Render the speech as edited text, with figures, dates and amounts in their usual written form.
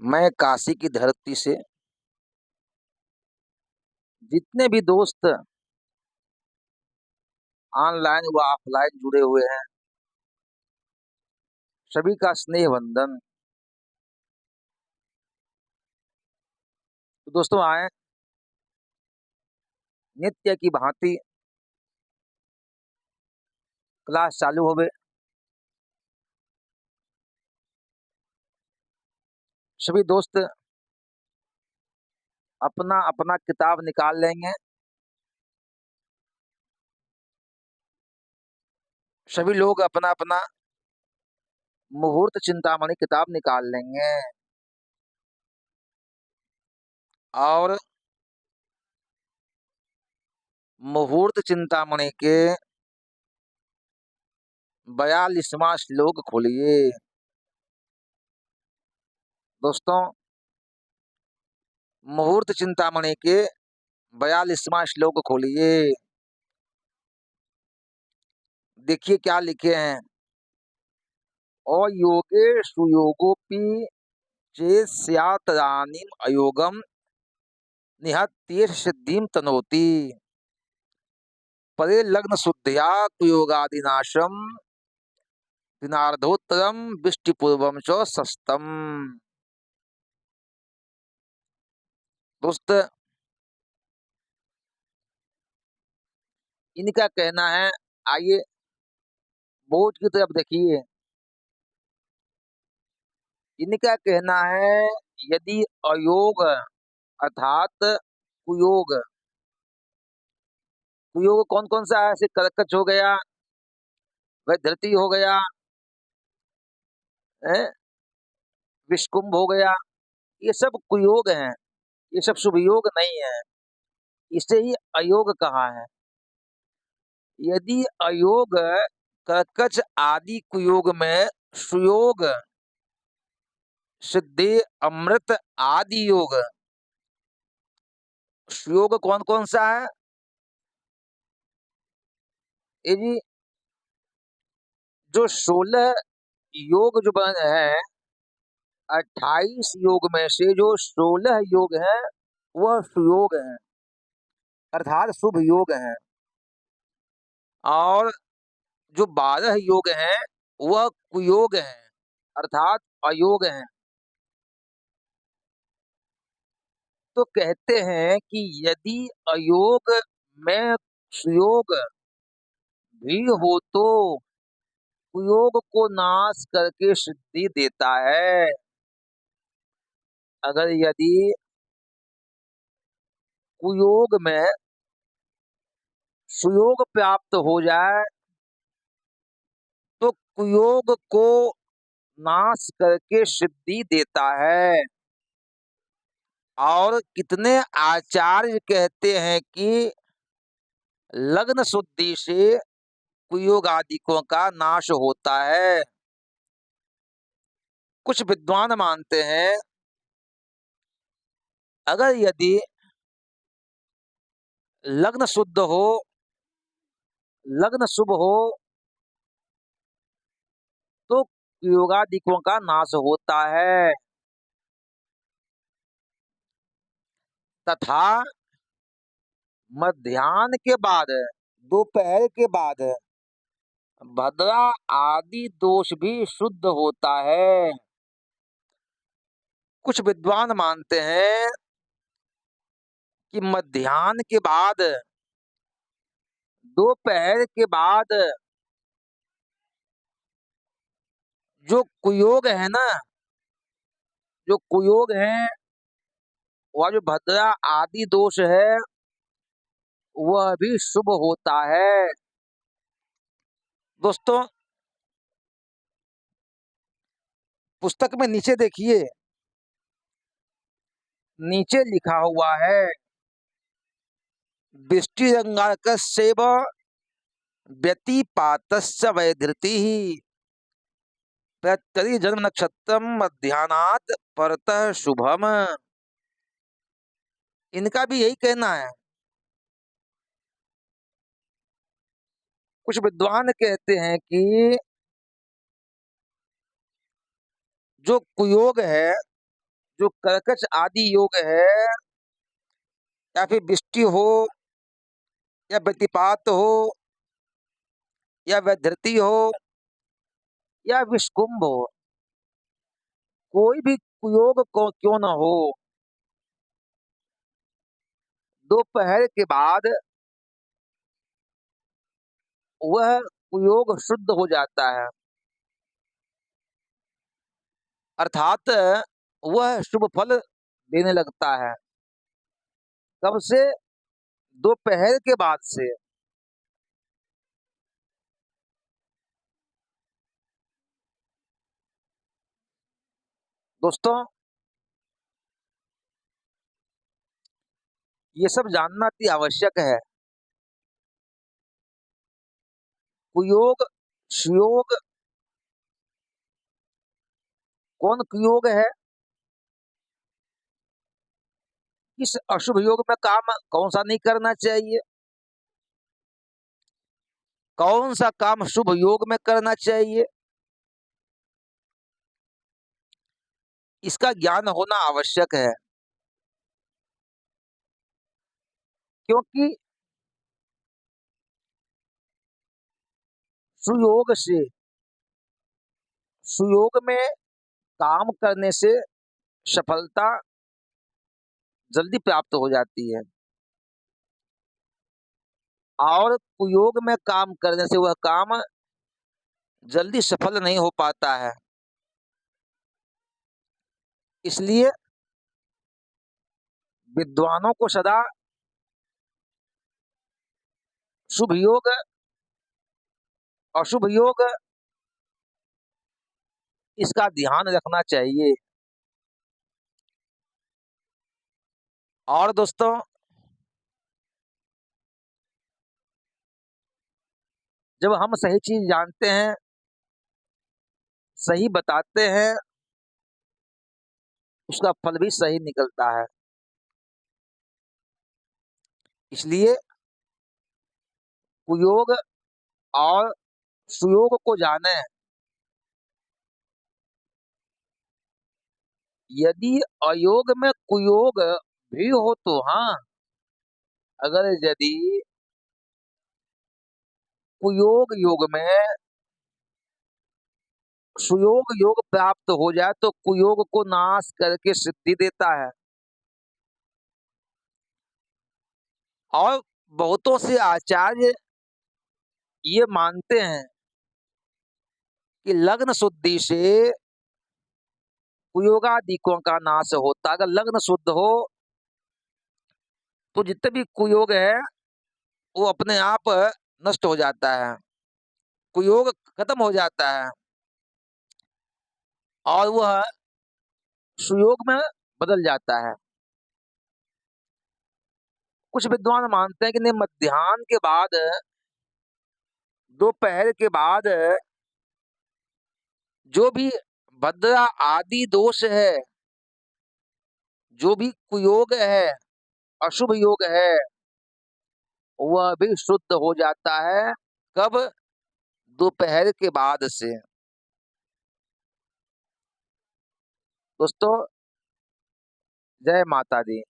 मैं काशी की धरती से जितने भी दोस्त ऑनलाइन व ऑफलाइन जुड़े हुए हैं, सभी का स्नेह वंदन। तो दोस्तों आए नित्य की भांति क्लास चालू हो गए। सभी दोस्त अपना अपना किताब निकाल लेंगे। सभी लोग अपना अपना मुहूर्त चिंतामणि किताब निकाल लेंगे और मुहूर्त चिंतामणि के 42वां श्लोक खोलिए। दोस्तों, मुहूर्त चिंतामणि के 42वां श्लोक खोलिए। देखिए क्या लिखे हैं। अयोगे सुयोगोपि चेत्स्यात्तदानीम् अयोगम निहत्येष सिद्धिं तनोति। परे लग्न शुद्ध्या कुयोगादिनाशम दिनार्धोत्तरम वृष्टिपूर्वम च सस्तम। दोस्त, इनका कहना है, आइए बोर्ड की तरफ देखिए। इनका कहना है, यदि अयोग अर्थात कुयोग, कुयोग कौन कौन सा है? जैसे कर्कच हो गया, वह धरती हो गया, विषकुंभ हो गया, ये सब कुयोग हैं। ये सब शुभ योग नहीं है, इसे ही अयोग कहा है। यदि अयोग कर्कच आदि कुयोग में सुयोग सिद्धि अमृत आदि योग, सुयोग कौन कौन सा है? ये जी जो 16 योग जो बन है, 28 योग में से जो 16 योग है वह सुयोग है, अर्थात शुभ योग है। और जो 12 योग हैं वह कुयोग हैं, अर्थात अयोग हैं। तो कहते हैं कि यदि अयोग में सुयोग भी हो तो कुयोग को नाश करके सिद्धि देता है। अगर यदि कुयोग में सुयोग प्राप्त हो जाए तो कुयोग को नाश करके सिद्धि देता है। और कितने आचार्य कहते हैं कि लग्न शुद्धि से कुयोग आदिकों का नाश होता है। कुछ विद्वान मानते हैं, अगर यदि लग्न शुद्ध हो, लग्न शुभ हो, तो कुयोगादिकों का नाश होता है। तथा मध्याह्न के बाद, दोपहर के बाद भद्रा आदि दोष भी शुद्ध होता है। कुछ विद्वान मानते हैं कि मध्याह्न के बाद, दोपहर के बाद जो कुयोग है ना, जो कुयोग है वह जो भद्रा आदि दोष है वह भी शुभ होता है। दोस्तों, पुस्तक में नीचे देखिए, नीचे लिखा हुआ है, वृष्टिरंगारकस्यैव व्यतिपातस्य वैधृतिः प्रत्यरि जन्म नक्षत्रम मध्याह्नात् परतः शुभम। इनका भी यही कहना है। कुछ विद्वान कहते हैं कि जो कुयोग है, जो कर्कश आदि योग है, या फिर वृष्टि हो, या व्यतिपात हो, या वैधृति हो, या विषकुंभ हो, कोई भी कुयोग को क्यों न हो, दोपहर के बाद वह कुयोग शुद्ध हो जाता है, अर्थात वह शुभ फल देने लगता है। कब से? दोपहर के बाद से। दोस्तों, ये सब जानना अति आवश्यक है। कुयोग, सुयोग, कौन कुयोग है, किस अशुभ योग में काम कौन सा नहीं करना चाहिए, कौन सा काम शुभ योग में करना चाहिए, इसका ज्ञान होना आवश्यक है। क्योंकि सुयोग से, सुयोग में काम करने से सफलता जल्दी प्राप्त हो जाती है, और कुयोग में काम करने से वह काम जल्दी सफल नहीं हो पाता है। इसलिए विद्वानों को सदा शुभ योग, अशुभ योग, इसका ध्यान रखना चाहिए। और दोस्तों, जब हम सही चीज जानते हैं, सही बताते हैं, उसका फल भी सही निकलता है। इसलिए कुयोग और सुयोग को जाने। यदि अयोग में कुयोग भी हो तो हाँ, अगर यदि कुयोग योग में सुयोग योग प्राप्त हो जाए तो कुयोग को नाश करके सिद्धि देता है। और बहुतों से आचार्य ये मानते हैं कि लग्न शुद्धि से कुयोगादिकों का नाश होता है। अगर लग्न शुद्ध हो तो जितने भी कुयोग है वो अपने आप नष्ट हो जाता है, कुयोग खत्म हो जाता है, और वह सुयोग में बदल जाता है। कुछ विद्वान मानते हैं कि नहीं, मध्याह्न के बाद, दोपहर के बाद जो भी भद्रा आदि दोष है, जो भी कुयोग है, अशुभ योग है, वह भी शुद्ध हो जाता है। कब? दोपहर के बाद से। दोस्तों, जय माता दी।